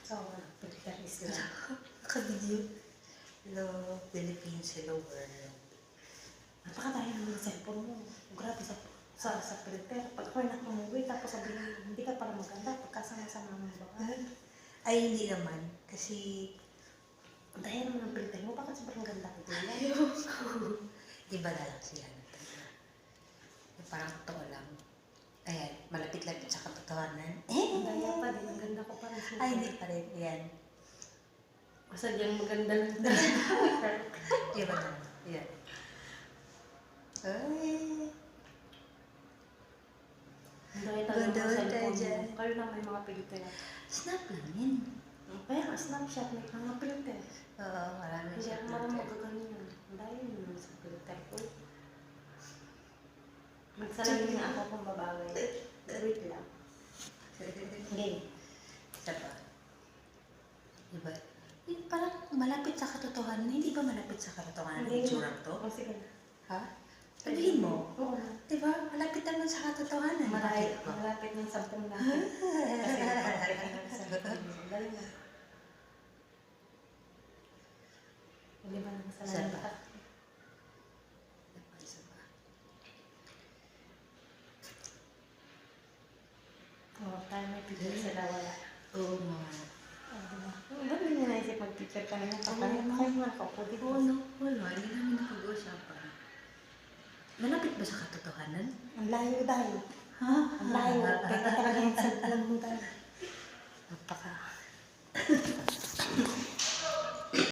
So, Filter Islam. Naka-video. Hello, Philippines. Hello, world. Napakatayo naman ng cellphone mo. Grabe sa filter. Pag ako na umuwi, tapos sabihin, hindi ka pala maganda pagkasama-sama ng baka. Ay, hindi naman. Kasi, Dahil naman ng filter mo, bakit sobrang ganda ko din? iba na lang siya. Yung parang totoo lang. Ayan, malapit-lapit sa katotohanan. Daya pa din, ang ganda ko pa rin. Ay, hindi pa rin. Ayan. Basta diyang maganda lang. Iba na lang. Ayan. Ay. Dahil talaga Ganda mga tayo cellphone dyan. mo. Kayo na may mga filter. Snap lang yun. Kaya nga, Snapchat may mga filter. Oo, marami Hindi siya. ako marunong magaganyan. Dahil naman sa filter ko. Magsalamin nga ako kung babagay. Wait lang. Game. Isa pa. Diba? Eh, parang malapit sa katotohanan. Hindi ba malapit sa katotohanan yung itsura to? O sige. Ha? Sabihin mo. Oo. Diba? Malapit naman sa katotohanan. Malapit ng 10 natin. Kasi napapalik ka ng cellphone mo. Dali na. Hindi ba naman sa Isa lahat? pa. Isa pa. Oo, tayo may picture sila wala. Oo nga. Ba't hindi mo naisip mag-picture kanina? Kapalit kayo nga ako. Oo, no. Wala. Hindi namin napag-uusapan. Malapit ba sa katotohanan? Ang layo dahil. Ha? Ang layo. Kaya talaga yung cellphone mo dahil. Napaka